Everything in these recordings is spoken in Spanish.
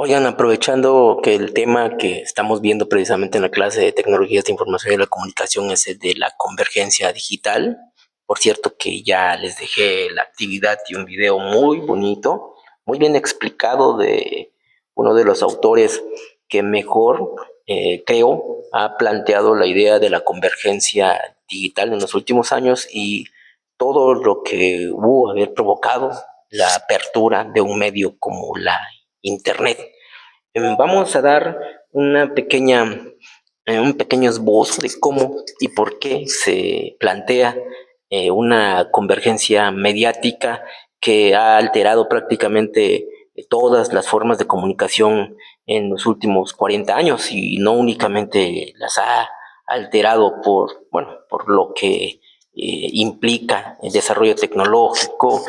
Oigan, aprovechando que el tema que estamos viendo precisamente en la clase de tecnologías de información y la comunicación es el de la convergencia digital. Por cierto que ya les dejé la actividad y un video muy bonito, muy bien explicado de uno de los autores que mejor, creo, ha planteado la idea de la convergencia digital en los últimos años y todo lo que hubo haber provocado la apertura de un medio como la Internet. Vamos a dar una pequeña, un pequeño esbozo de cómo y por qué se plantea una convergencia mediática que ha alterado prácticamente todas las formas de comunicación en los últimos 40 años y no únicamente las ha alterado por lo que implica el desarrollo tecnológico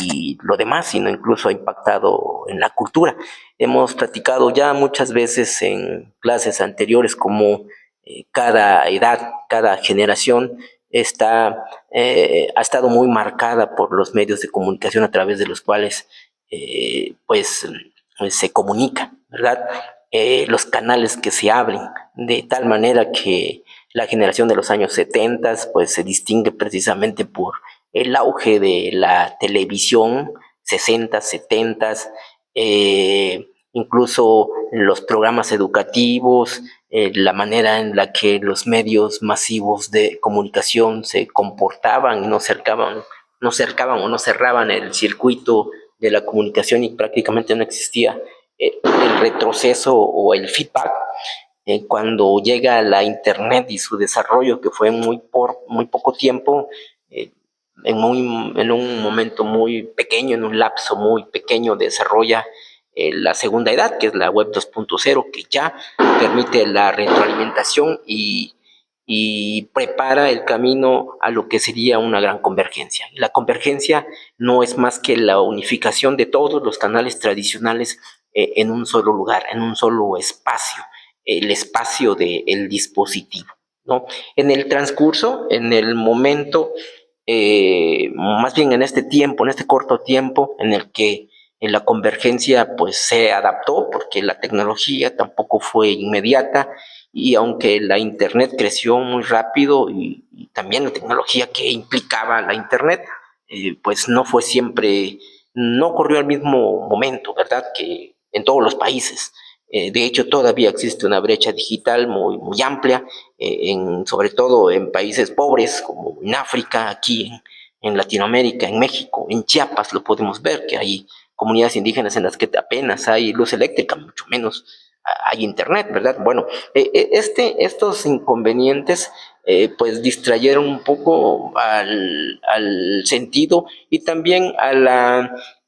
y lo demás, sino incluso ha impactado en la cultura. Hemos platicado ya muchas veces en clases anteriores cómo cada edad, cada generación ha estado muy marcada por los medios de comunicación a través de los cuales se comunica, ¿verdad? Los canales que se abren, de tal manera que la generación de los años 70 pues se distingue precisamente por el auge de la televisión, 60, 70, incluso los programas educativos, la manera en la que los medios masivos de comunicación se comportaban y no cercaban o no cerraban el circuito de la comunicación y prácticamente no existía el retroceso o el feedback. Cuando llega la Internet y su desarrollo, que fue por muy poco tiempo, eh, en un momento muy pequeño, en un lapso muy pequeño, desarrolla la segunda edad, que es la web 2.0, que ya permite la retroalimentación y prepara el camino a lo que sería una gran convergencia. La convergencia no es más que la unificación de todos los canales tradicionales en un solo lugar, en un solo espacio, el espacio del dispositivo, ¿no? En el transcurso, en el momento, más bien en este tiempo, en este corto tiempo en el que la convergencia pues se adaptó, porque la tecnología tampoco fue inmediata, y aunque la Internet creció muy rápido y también la tecnología que implicaba la Internet, pues no fue siempre, no ocurrió al mismo momento, ¿verdad? Que en todos los países. De hecho, todavía existe una brecha digital muy, muy amplia, sobre todo en países pobres como en África, aquí en Latinoamérica, en México, en Chiapas lo podemos ver, que hay comunidades indígenas en las que apenas hay luz eléctrica, mucho menos hay internet, ¿verdad? Bueno, estos inconvenientes pues distrayeron un poco al sentido y también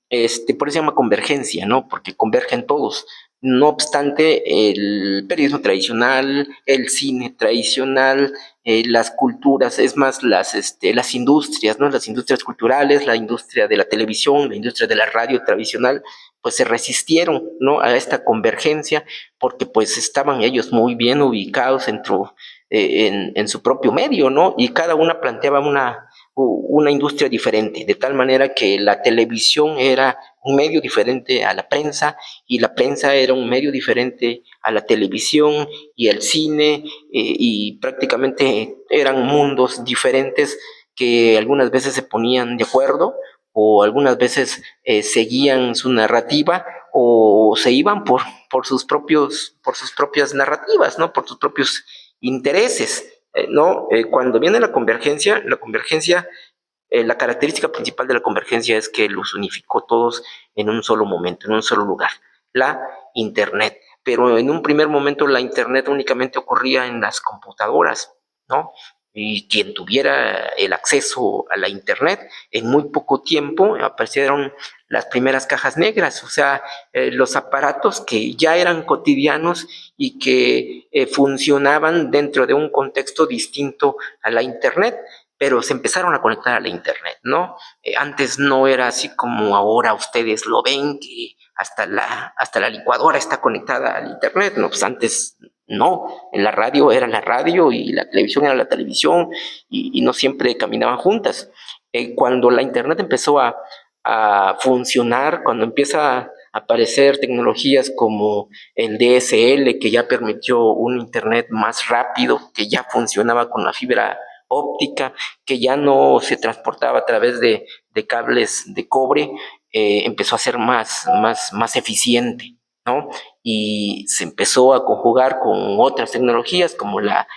por eso se llama convergencia, ¿no? Porque convergen todos. No obstante, el periodismo tradicional, el cine tradicional, las culturas, es más, las industrias, ¿no? Las industrias culturales, la industria de la televisión, la industria de la radio tradicional, pues se resistieron, ¿no? A esta convergencia porque pues estaban ellos muy bien ubicados en su propio medio, ¿no? Y cada una planteaba una industria diferente, de tal manera que la televisión era un medio diferente a la prensa y la prensa era un medio diferente a la televisión y el cine y prácticamente eran mundos diferentes que algunas veces se ponían de acuerdo o algunas veces seguían su narrativa o se iban por sus propias narrativas, ¿no? Por sus propios intereses, ¿no? Cuando viene la característica principal de la convergencia es que los unificó todos en un solo momento, en un solo lugar, la Internet. Pero en un primer momento la Internet únicamente ocurría en las computadoras, ¿no? Y quien tuviera el acceso a la Internet, en muy poco tiempo aparecieron las primeras cajas negras, o sea, los aparatos que ya eran cotidianos y que funcionaban dentro de un contexto distinto a la Internet, pero se empezaron a conectar a la Internet, ¿no? Antes no era así como ahora ustedes lo ven, que hasta la licuadora está conectada al Internet, ¿no? Pues antes no, en la radio era la radio y la televisión era la televisión y no siempre caminaban juntas. Cuando la Internet empezó a funcionar, cuando empieza aparecer tecnologías como el DSL, que ya permitió un internet más rápido, que ya funcionaba con la fibra óptica, que ya no se transportaba a través de cables de cobre, empezó a ser más eficiente, ¿no? Y se empezó a conjugar con otras tecnologías como la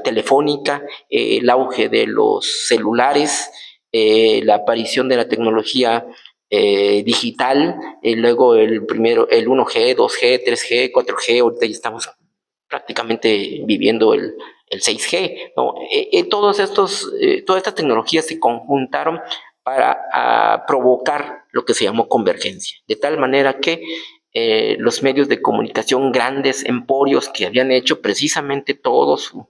telefónica, el auge de los celulares, la aparición de la tecnología digital, luego el 1G, 2G, 3G, 4G, ahorita ya estamos prácticamente viviendo el 6G, ¿no? Todas estas tecnologías se conjuntaron para provocar lo que se llamó convergencia, de tal manera que los medios de comunicación, grandes emporios que habían hecho precisamente todo su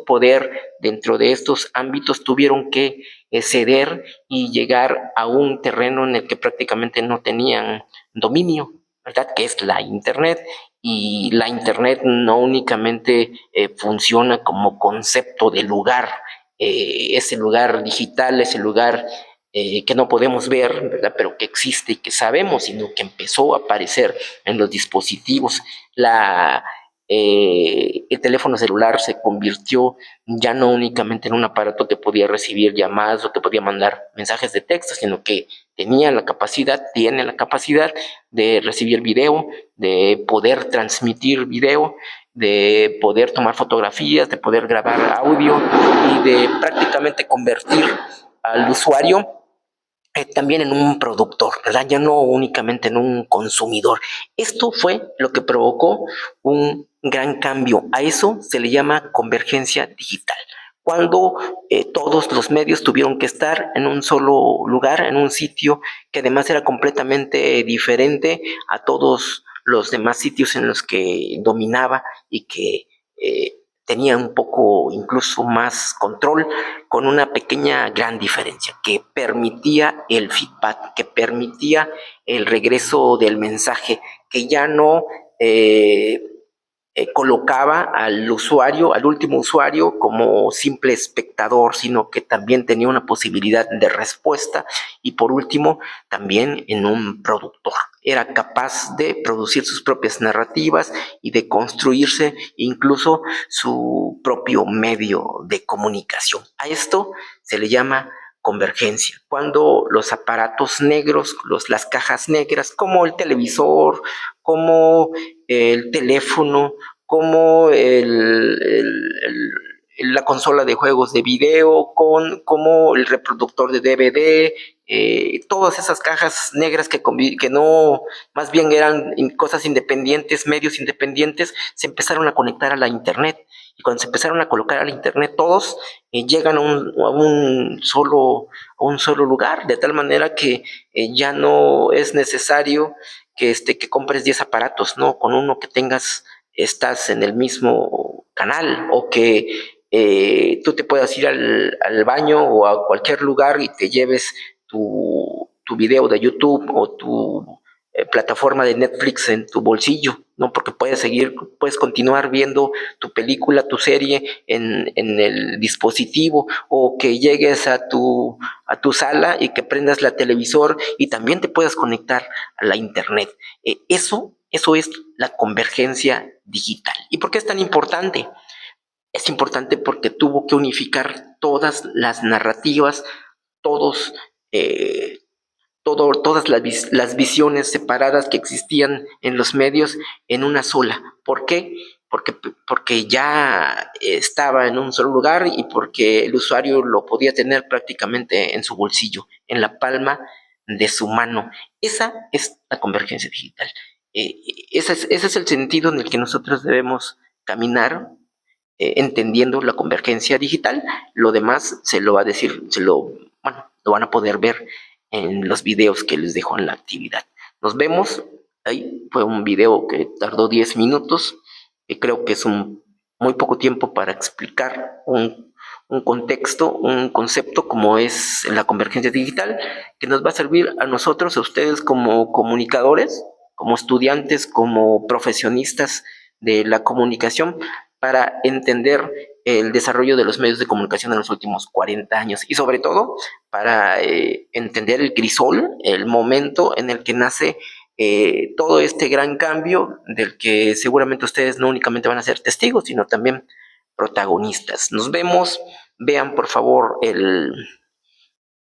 poder dentro de estos ámbitos, tuvieron que ceder y llegar a un terreno en el que prácticamente no tenían dominio, ¿verdad? Que es la Internet. Y la Internet no únicamente funciona como concepto de lugar, ese lugar digital, ese lugar que no podemos ver, ¿verdad? Pero que existe y que sabemos, sino que empezó a aparecer en los dispositivos. El teléfono celular se convirtió ya no únicamente en un aparato que podía recibir llamadas o que podía mandar mensajes de texto, sino que tiene la capacidad de recibir video, de poder transmitir video, de poder tomar fotografías, de poder grabar audio y de prácticamente convertir al usuario también en un productor, ¿verdad? Ya no únicamente en un consumidor. Esto fue lo que provocó un gran cambio. A eso se le llama convergencia digital. Cuando todos los medios tuvieron que estar en un solo lugar, en un sitio que además era completamente diferente a todos los demás sitios en los que dominaba y que tenía un poco incluso más control, con una pequeña gran diferencia, que permitía el feedback, que permitía el regreso del mensaje, que ya no colocaba al usuario, al último usuario, como simple espectador, sino que también tenía una posibilidad de respuesta y por último también en un productor. Era capaz de producir sus propias narrativas y de construirse incluso su propio medio de comunicación. A esto se le llama convergencia, cuando los aparatos negros, las cajas negras, como el televisor, como el teléfono, como la consola de juegos de video, como el reproductor de DVD, todas esas cajas negras que no, más bien eran cosas independientes, medios independientes, se empezaron a conectar a la Internet. Y cuando se empezaron a colocar a la Internet, todos llegan a un solo lugar, de tal manera que ya no es necesario que compres 10 aparatos, ¿no? Con uno que tengas, estás en el mismo canal, o que tú te puedas ir al baño o a cualquier lugar y te lleves tu video de YouTube o tu plataforma de Netflix en tu bolsillo, ¿no? Porque puedes continuar viendo tu película, tu serie en el dispositivo, o que llegues a tu sala y que prendas la televisor y también te puedas conectar a la Internet. Eso es la convergencia digital. ¿Y por qué es tan importante? Es importante porque tuvo que unificar todas las narrativas, todos, eh, todas las visiones separadas que existían en los medios en una sola. ¿Por qué? Porque ya estaba en un solo lugar y porque el usuario lo podía tener prácticamente en su bolsillo, en la palma de su mano. Esa es la convergencia digital. Ese es el sentido en el que nosotros debemos caminar, entendiendo la convergencia digital. Lo demás se lo va a decir, bueno, lo van a poder ver en los videos que les dejo en la actividad. Nos vemos. Ahí fue un video que tardó 10 minutos, y creo que es muy poco tiempo para explicar un contexto, un concepto como es la convergencia digital, que nos va a servir a nosotros, a ustedes como comunicadores, como estudiantes, como profesionistas de la comunicación, para entender el desarrollo de los medios de comunicación en los últimos 40 años y sobre todo para entender el crisol, el momento en el que nace todo este gran cambio del que seguramente ustedes no únicamente van a ser testigos, sino también protagonistas. Nos vemos, vean por favor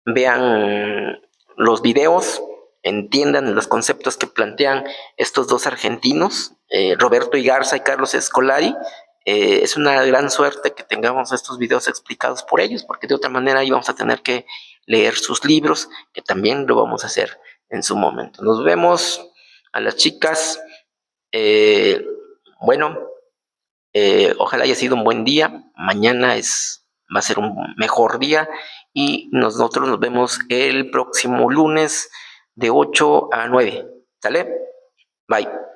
vean los videos, entiendan los conceptos que plantean estos dos argentinos, Roberto Igarza y Carlos Escolari. Es una gran suerte que tengamos estos videos explicados por ellos, porque de otra manera íbamos a tener que leer sus libros, que también lo vamos a hacer en su momento. Nos vemos a las chicas. Eh, bueno, ojalá haya sido un buen día. Mañana va a ser un mejor día y nosotros nos vemos el próximo lunes de 8 a 9. ¿Sale? Bye.